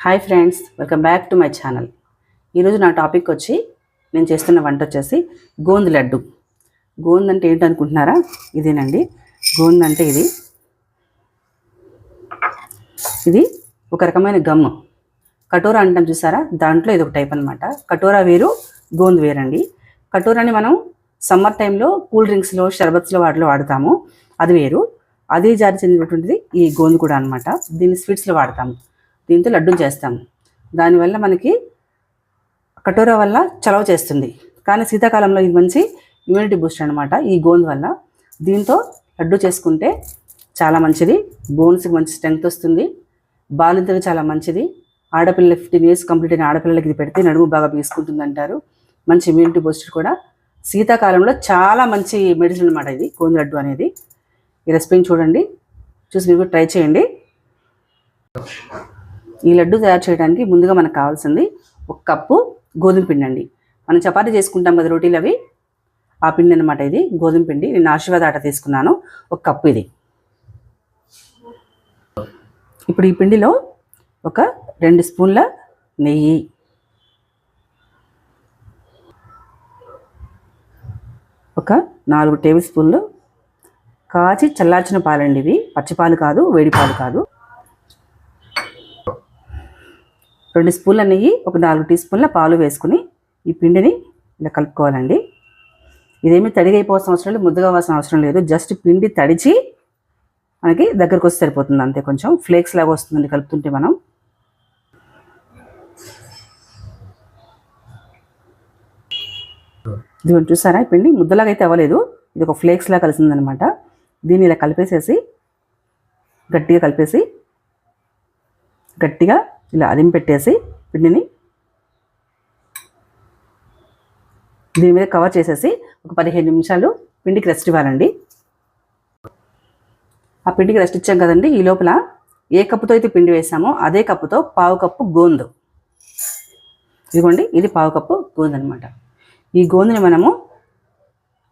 Hi friends, welcome back to my channel. ఈరోజు నా topic వచ్చి నేను చేస్తున్న వంట వచ్చేసి గోంద్ లడ్డు. గోంద్ అంటే ఏంటనుకుంటున్నారా? ఇదేనండి గోంద్ అంటే. ఇది ఒక రకమైన గమ్. కటోరా అంటాం చూసారా, దాంట్లో ఇది ఒక టైప్ అనమాట. కటోరా వేరు, గోంద్ వేరండి. కటోరాని మనం సమ్మర్ టైంలో కూల్ డ్రింక్స్లో, షర్బత్స్లో వాటిలో వాడతాము, అది వేరు. అదే జాతి చెందినటువంటిది ఈ గోంద్ కూడా అనమాట. దీన్ని స్వీట్స్లో వాడతాము, దీంతో లడ్డూలు చేస్తాము. దానివల్ల మనకి కటోరా వల్ల చలవ చేస్తుంది, కానీ శీతాకాలంలో ఇది మంచి ఇమ్యూనిటీ బూస్ట్ అనమాట ఈ గోంద్ వల్ల. దీంతో లడ్డు చేసుకుంటే చాలా మంచిది, బోన్స్కి మంచి స్ట్రెంగ్త్ వస్తుంది, బాలింతకు చాలా మంచిది. ఆడపిల్ల 15 years కంప్లీట్ అయిన ఆడపిల్లలకి ఇది పెడితే నడుము బాగా పీసుకుంటుంది అంటారు. మంచి ఇమ్యూనిటీ బూస్ట్ కూడా. శీతాకాలంలో చాలా మంచి మెడిసిన్ అనమాట ఇది గోంద్ లడ్డు అనేది. ఈ రెసిపీని చూడండి, చూసి మీరు ట్రై చేయండి. ఈ లడ్డు తయారు చేయడానికి ముందుగా మనకు కావాల్సింది 1 కప్పు గోధుమ పిండి అండి. మనం చపాతీ చేసుకుంటాం కదా రోటీలు, అవి ఆ పిండి అనమాట. ఇది గోధుమ పిండి. నేను ఆశీర్వాద ఆట తీసుకున్నాను, 1 కప్పు ఇది. ఇప్పుడు ఈ పిండిలో ఒక 2 స్పూన్ల నెయ్యి, ఒక 4 టేబుల్ స్పూన్లు కాచి చల్లార్చిన పాలండి. ఇవి పచ్చిపాలు కాదు, వేడి పాలు కాదు. 2 స్పూన్ల నెయ్యి, ఒక 4 టీ స్పూన్ల పాలు వేసుకుని ఈ పిండిని ఇలా కలుపుకోవాలండి. ఇదేమీ తడిగా అయిపోవాల్సిన అవసరం లేదు, ముద్దగా అవ్వాల్సిన అవసరం లేదు. జస్ట్ పిండి తడిచి మనకి దగ్గరకు వస్తే సరిపోతుంది అంతే. కొంచెం ఫ్లేక్స్ లాగా వస్తుందండి కలుపుతుంటే మనం. ఇది చూసారా, ఈ పిండి ముద్దలాగా అయితే అవ్వలేదు, ఇది ఒక ఫ్లేక్స్ లాగా కలిసిందనమాట. దీన్ని ఇలా కలిపేసేసి గట్టిగా ఇలా అదింపెట్టేసి పిండిని దీని మీద కవర్ చేసేసి ఒక 15 నిమిషాలు పిండికి రెస్ట్ ఇవ్వాలండి. ఆ పిండికి రెస్ట్ ఇచ్చాం కదండి, ఈ లోపల ఏ కప్పుతో అయితే పిండి వేసామో అదే కప్పుతో 1/2 కప్పు గోంద్. ఇదిగోండి, ఇది 1/2 కప్పు గోంద్ అనమాట. ఈ గోందుని మనము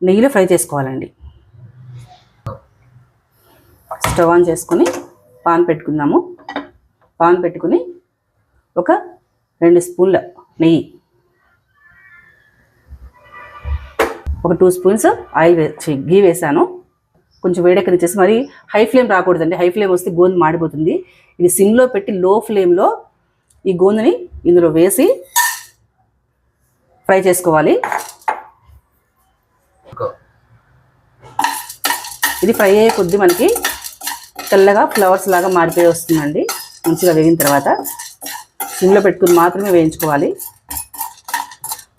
నెయ్యిలో ఫ్రై చేసుకోవాలండి. స్టవ్ ఆన్ చేసుకుని పాన్ పెట్టుకుందాము. పాన్ పెట్టుకుని ఒక 2 స్పూన్ల నెయ్యి, ఒక 2 స్పూన్స్ ఆయిల్ గీ వేసాను. కొంచెం వేడెక్కనిచ్చేసి, మరి హై ఫ్లేమ్ రాకూడదండి. హై ఫ్లేమ్ వస్తే గోంద్ మాడిపోతుంది. ఇది సిమ్లో పెట్టి లో ఫ్లేమ్లో ఈ గోందుని ఇందులో వేసి ఫ్రై చేసుకోవాలి. ఇది ఫ్రై అయ్యే కొద్దీ మనకి తెల్లగా ఫ్లవర్స్ లాగా మారిపోయి వస్తుందండి. మంచిగా వేగిన తర్వాత సిమ్లో పెట్టుకుని మాత్రమే వేయించుకోవాలి.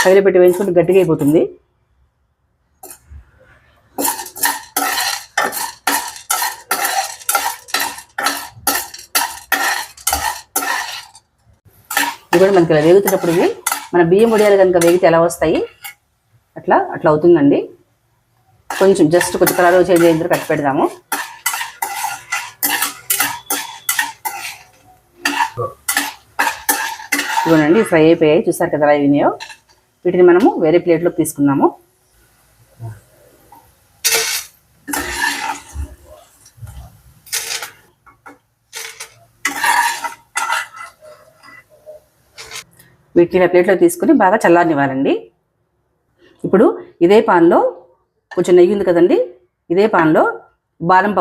హైలో పెట్టి వేయించుకుంటే గట్టిగా అయిపోతుంది. ఇది కూడా మనకి ఇలా వేగుతున్నప్పుడు ఇవి మన బియ్యం వడియాలు కనుక వేగితే ఎలా వస్తాయి, అట్లా అవుతుందండి. కొంచెం జస్ట్ కొంచెం కలర్ చేంజ్ అయిన తర్వాత కట్టి పెడదాము. ఇవ్వనండి, ఫ్రై అయిపోయాయి, చూసారు కదా ఇవినాయో. వీటిని మనము వేరే ప్లేట్లోకి తీసుకున్నాము. వీటిని ప్లేట్లో తీసుకుని బాగా చల్లారనివ్వాలండి. ఇప్పుడు ఇదే పాన్లో కొంచెం నెయ్యి ఉంది కదండి, ఇదే పాన్లో బాదం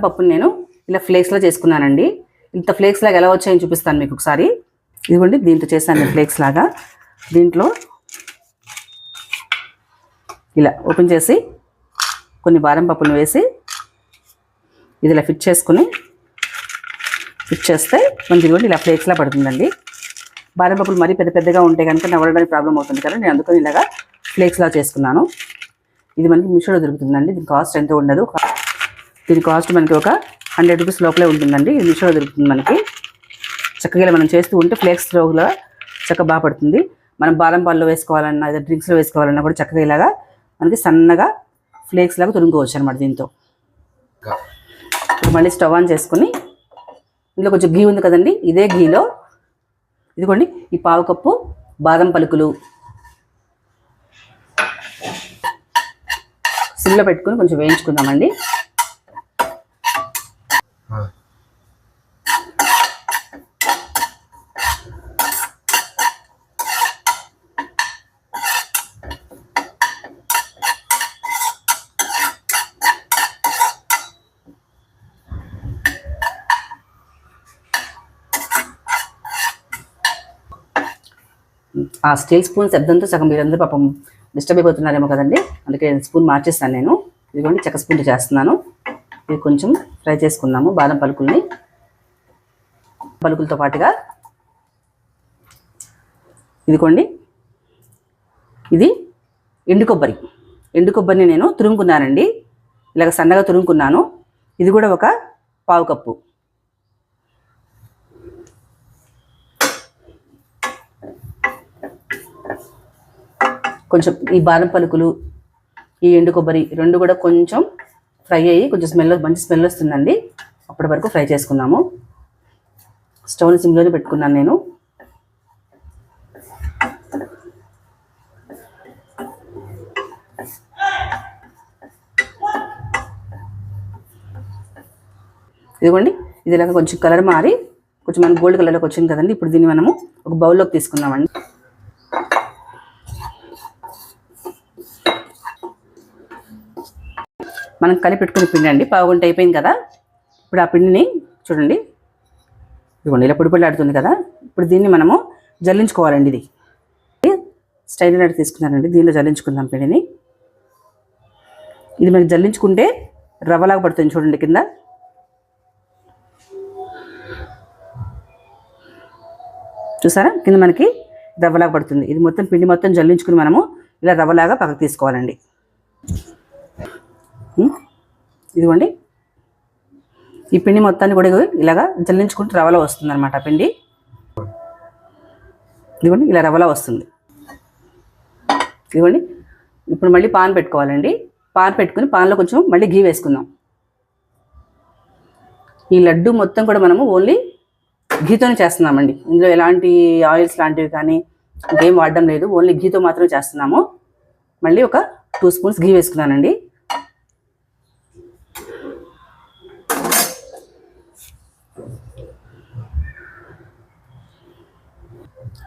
పప్పుని నేను ఇలా ఫ్లేక్స్లో చేసుకున్నానండి. ఇంత ఫ్లేక్స్ లాగా ఎలా వచ్చాయని చూపిస్తాను మీకు ఒకసారి. ఇదిగోండి, దీంతో చేశాను నేను ఫ్లేక్స్ లాగా. దీంట్లో ఇలా ఓపెన్ చేసి కొన్ని బాదం పప్పులు వేసి ఇది ఇలా ఫిట్ చేస్తే మనకి ఇదిగోండి ఇలా ఫ్లేక్స్లా పడుతుందండి. బాదం పప్పులు మరీ పెద్దగా ఉంటే కనుక నవ్వడానికి ప్రాబ్లం అవుతుంది కదా, నేను అందుకని ఇలాగా ఫ్లేక్స్లా చేసుకున్నాను. ఇది మనకి మీషోలో దొరుకుతుందండి. దీని కాస్ట్ ఎంతో ఉండదు. దీని కాస్ట్ మనకి ఒక 100 రూపీస్ లోపలే ఉంటుందండి. ఇది మీషోలో దొరుకుతుంది మనకి. చక్కగా మనం చేస్తూ ఉంటే ఫ్లేక్స్లో చక్కగా బాగా పడుతుంది. మనం బాదం పాల్లో వేసుకోవాలన్నా, లేదా డ్రింక్స్లో వేసుకోవాలన్నా కూడా చక్కగా ఇలాగా మనకి సన్నగా ఫ్లేక్స్ లాగా తురుముకోవచ్చు అనమాట దీంతో. ఇప్పుడు మళ్ళీ స్టవ్ ఆన్ చేసుకుని ఇందులో కొంచెం ఘీ ఉంది కదండి, ఇదే ఘీలో ఇదిగోండి ఈ 1/2 కప్పు బాదం పలుకులు సిమ్లో పెట్టుకుని కొంచెం వేయించుకుందామండి. ఆ స్టీల్ స్పూన్ శబ్దంతో సగం మీరందరూ పాపం డిస్టర్బ్ అయిపోతున్నారేమో కదండి, అందుకే స్పూన్ మార్చేస్తాను నేను. ఇదిగోండి చెక్క స్పూన్తో చేస్తున్నాను. ఇది కొంచెం ఫ్రై చేసుకుందాము బాదం పలుకులతో పాటుగా. ఇదిగోండి ఇది ఎండు కొబ్బరిని నేను తురుముకున్నానండి, ఇలాగ సన్నగా తురుముకున్నాను. ఇది కూడా ఒక పావు కప్పు. కొంచెం ఈ బాదం పలుకులు, ఈ ఎండు కొబ్బరి రెండు కూడా కొంచెం ఫ్రై అయ్యి కొంచెం మంచి స్మెల్ వస్తుందండి. అప్పటి వరకు ఫ్రై చేసుకుందాము. స్టవ్ని సిమ్లోనే పెట్టుకున్నాను నేను. ఇదిగోండి ఇది ఇలాగ కొంచెం కలర్ మారి కొంచెం మనకు గోల్డ్ కలర్లోకి వచ్చింది కదండి. ఇప్పుడు దీన్ని మనము ఒక బౌల్లోకి తీసుకుందామండి. మనం కలిపి పెట్టుకుని పిండి అండి, పావుగంట అయిపోయింది కదా. ఇప్పుడు ఆ పిండిని చూడండి, ఇదిగోండి ఇలా పొడి ఆడుతుంది కదా. ఇప్పుడు దీన్ని మనము జల్లించుకోవాలండి. ఇది స్టైనర్ తీసుకున్నానండి, దీనిలో జల్లించుకుందాం పిండిని. ఇది మనకి జల్లించుకుంటే రవ్వలాగా పడుతుంది చూడండి కింద. చూసారా కింద మనకి రవ్వలాగా పడుతుంది. ఇది మొత్తం పిండి మొత్తం జల్లించుకుని మనము ఇలా రవ్వలాగా పక్కకు తీసుకోవాలండి. ఇదిగోండి ఈ పిండి మొత్తాన్ని కూడా ఇలాగా జల్లించుకుంటూ రవ్వలా వస్తుంది అనమాట పిండి. ఇదిగోండి ఇలా రవ్వలా వస్తుంది. ఇదిగోండి ఇప్పుడు మళ్ళీ పాన్ పెట్టుకోవాలండి. పాన్ పెట్టుకుని పాన్లో కొంచెం మళ్ళీ గీ వేసుకుందాం. ఈ లడ్డు మొత్తం కూడా మనము ఓన్లీ ఘీతోనే చేస్తున్నామండి. ఇందులో ఎలాంటి ఆయిల్స్ లాంటివి కానీ ఇంకేం వాడడం లేదు, ఓన్లీ ఘీతో మాత్రమే చేస్తున్నాము. మళ్ళీ ఒక 2 స్పూన్స్ ఘీ వేసుకున్నానండి.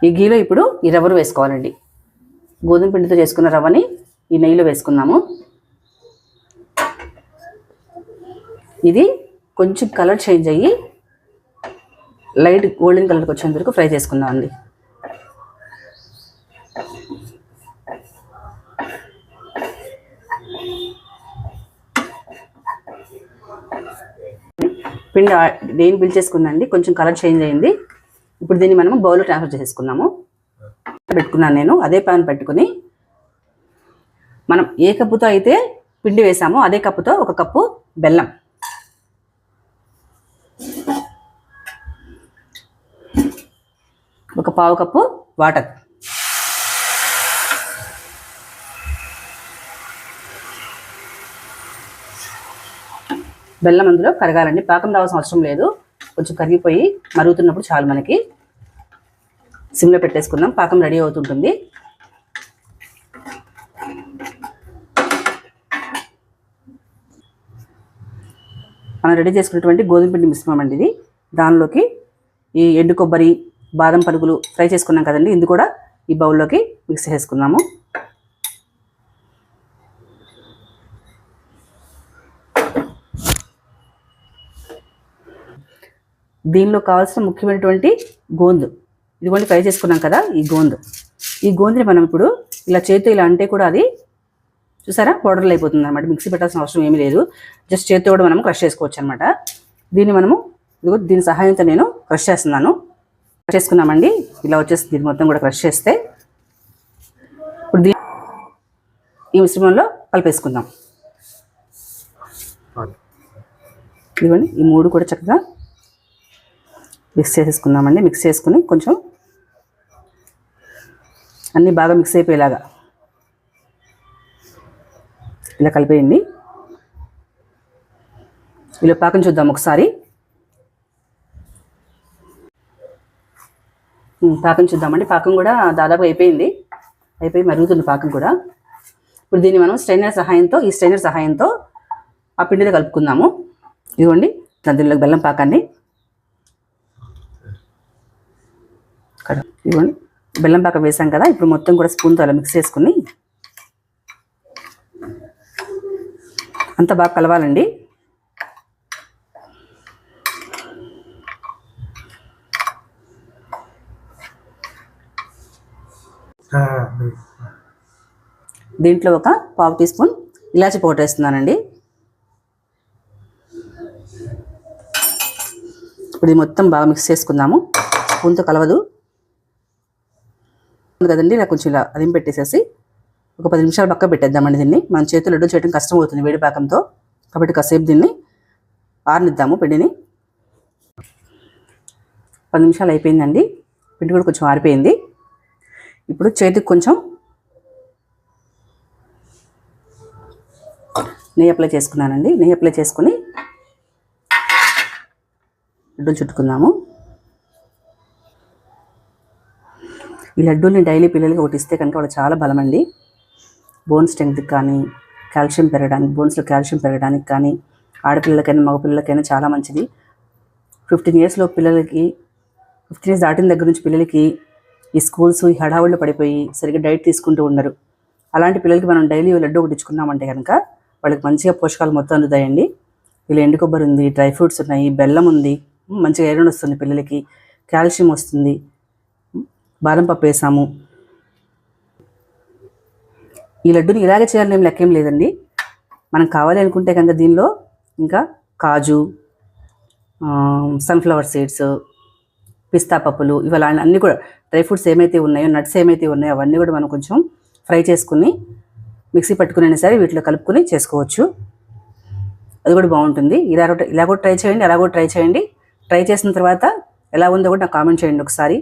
ఈ ఘీలో ఇప్పుడు ఈ రవ్వను వేసుకోవాలండి. గోధుమ పిండితో చేసుకున్న రవ్వని ఈ నెయ్యిలో వేసుకుందాము. ఇది కొంచెం కలర్ చేంజ్ అయ్యి లైట్ గోల్డెన్ కలర్కి వచ్చేంత వరకు ఫ్రై చేసుకుందాం అండి. పిండి దేని పిలిచేసుకుందండి, కొంచెం కలర్ చేంజ్ అయింది. ఇప్పుడు దీన్ని మనము బౌల్లో ట్రాన్స్ఫర్ చేసుకుందాము. పెట్టుకున్నాను నేను. అదే ప్యాన్ పెట్టుకుని మనం ఏ కప్పుతో అయితే పిండి వేసామో అదే కప్పుతో 1 కప్పు బెల్లం, ఒక పావు కప్పు వాటర్, బెల్లం అందులో కరగాలండి. పాకం రావాల్సిన అవసరం లేదు, కొంచెం కరిగిపోయి మరుగుతున్నప్పుడు చాలు. మనకి సిమ్లో పెట్టేసుకుందాం, పాకం రెడీ అవుతుంటుంది. మనం రెడీ చేసుకున్నటువంటి గోధుమ పిండి మిశ్రమం అండి ఇది. దానిలోకి ఈ ఎండు కొబ్బరి, బాదం పలుకులు ఫ్రై చేసుకున్నాం కదండి, ఇది కూడా ఈ బౌల్లోకి మిక్స్ చేసుకుందాము. దీనిలో కావాల్సిన ముఖ్యమైనటువంటి గోందు, ఇదిగోండి ఫ్రై చేసుకున్నాం కదా ఈ గోందుని మనం ఇప్పుడు ఇలా చేతితో ఇలా అంటే కూడా అది చూసారా పౌడర్లు అయిపోతుంది అనమాట. మిక్సీ పెట్టాల్సిన అవసరం ఏమీ లేదు, జస్ట్ చేతితో కూడా మనము క్రష్ చేసుకోవచ్చు అనమాట. దీన్ని మనము ఇదిగో దీని సహాయంతో నేను క్రష్ చేస్తున్నాను. క్రష్ చేసుకున్నామండి, ఇలా వచ్చేసి దీన్ని మొత్తం కూడా క్రష్ చేస్తే ఇప్పుడు ఈ మిశ్రమంలో కలిపేసుకుందాం. ఇదిగోండి ఈ 3 కూడా చక్కగా మిక్స్ చేసేసుకుందామండి. మిక్స్ చేసుకుని కొంచెం అన్నీ బాగా మిక్స్ అయిపోయేలాగా ఇలా కలిపేయండి. ఇలా పాకం చూద్దాం ఒకసారి. పాకం చూద్దామండి. పాకం కూడా దాదాపు అయిపోయి మరుగుతుంది పాకం కూడా. ఇప్పుడు దీన్ని మనం ఈ స్ట్రైనర్ సహాయంతో ఆ పిండిలో కలుపుకుందాము. ఇదిగోండి దీనిలో బెల్లం పాకాన్ని ఇదిగోండి బెల్లం పాకం వేసాం కదా. ఇప్పుడు మొత్తం కూడా స్పూన్తో అలా మిక్స్ చేసుకుని అంతా బాగా కలవాలండి. దీంట్లో ఒక పావు టీ స్పూన్ ఇలాచి పౌడర్ వేస్తున్నానండి. ఇప్పుడు ఇది మొత్తం బాగా మిక్స్ చేసుకుందాము. స్పూన్తో కలవదు కదండి, ఇలా కొంచెం ఇలా అదిం పెట్టేసేసి ఒక 10 నిమిషాలు పక్క పెట్టేద్దామండి. దీన్ని మనం చేతులు లడ్డు చేయడం కష్టం అవుతుంది వేడి పాకంతో, కాబట్టి కాసేపు దీన్ని ఆరనిద్దాము. పిండిని 10 నిమిషాలు అయిపోయిందండి. పిండి కూడా కొంచెం ఆరిపోయింది. ఇప్పుడు చేతికి కొంచెం నెయ్యి అప్లై చేసుకున్నానండి. నెయ్యి అప్లై చేసుకుని లడ్డూలు చుట్టుకుందాము. ఈ లడ్డూల్ని డైలీ పిల్లలకి ఒకటి ఇస్తే కనుక వాళ్ళు చాలా బలమండి. బోన్ స్ట్రెంగ్త్కి కానీ, కాల్షియం పెరగడానికి, బోన్స్లో కాల్షియం పెరగడానికి కానీ, ఆడపిల్లలకైనా మగపిల్లలకైనా చాలా మంచిది. 15 ఇయర్స్లో పిల్లలకి, 15 ఇయర్స్ దాటిన దగ్గర నుంచి పిల్లలకి ఈ స్కూల్స్ ఈ హడావుళ్ళు పడిపోయి సరిగ్గా డైట్ తీసుకుంటూ ఉండరు. అలాంటి పిల్లలకి మనం డైలీ లడ్డు ఒకటి ఇచ్చుకున్నామంటే కనుక వాళ్ళకి మంచిగా పోషకాలు మొత్తం అందుతాయండి. ఇలా ఎండు కొబ్బరి ఉంది, డ్రై ఫ్రూట్స్ ఉన్నాయి, బెల్లం ఉంది, మంచిగా ఐరన్ వస్తుంది పిల్లలకి, కాల్షియం వస్తుంది. బాదం పప్పు వేసాము. ఈ లడ్డూని ఇలాగే చేయాలని ఏం లెక్కేం లేదండి. మనం కావాలి అనుకుంటే కనుక దీనిలో ఇంకా కాజు, సన్ఫ్లవర్ సీడ్స్, పిస్తా పప్పులు, ఇవాళ అన్నీ కూడా డ్రై ఫ్రూట్స్ ఏమైతే ఉన్నాయో, నట్స్ ఏమైతే ఉన్నాయో అవన్నీ కూడా మనం కొంచెం ఫ్రై చేసుకుని మిక్సీ పట్టుకునే సరే వీటిలో కలుపుకొని చేసుకోవచ్చు. అది కూడా బాగుంటుంది. ఇలా కూడా ట్రై చేయండి, అలా కూడా ట్రై చేయండి. ట్రై చేసిన తర్వాత ఎలా ఉందో కూడా నాకు కామెంట్ చేయండి ఒకసారి.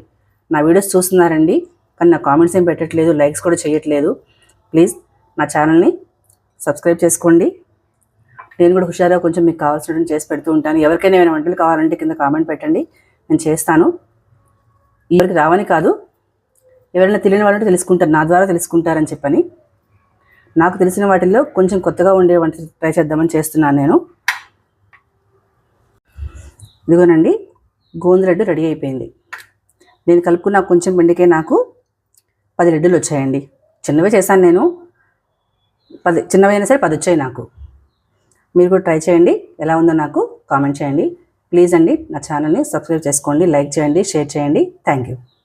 నా వీడియోస్ చూస్తున్నారండి కానీ నా కామెంట్స్ ఏం పెట్టట్లేదు, లైక్స్ కూడా చేయట్లేదు. ప్లీజ్ నా ఛానల్ని సబ్స్క్రైబ్ చేసుకోండి. నేను కూడా హుషారుగా కొంచెం మీకు కావాల్సినట్టు చేసి పెడుతూ ఉంటాను. ఎవరికైనా ఏమైనా వంటలు కావాలంటే కింద కామెంట్ పెట్టండి, నేను చేస్తాను. ఎవరికి రావని కాదు, ఎవరైనా తెలియని వాళ్ళంటే తెలుసుకుంటారు, నా ద్వారా తెలుసుకుంటారని చెప్పని నాకు తెలిసిన వాటిల్లో కొంచెం కొత్తగా ఉండే వంట ట్రై చేద్దామని చేస్తున్నాను నేను. ఇదిగోనండి, గోంద లడ్డు రెడీ అయిపోయింది. నేను కలుపుకున్న కొంచెం పిండికే నాకు 10 లడ్డూలు వచ్చాయండి. చిన్నవే చేశాను నేను, 10 చిన్నవైనా సరే 10 వచ్చాయి నాకు. మీరు కూడా ట్రై చేయండి, ఎలా ఉందో నాకు కామెంట్ చేయండి. ప్లీజ్ అండి నా ఛానల్ని సబ్స్క్రైబ్ చేసుకోండి, లైక్ చేయండి, షేర్ చేయండి. Thank you.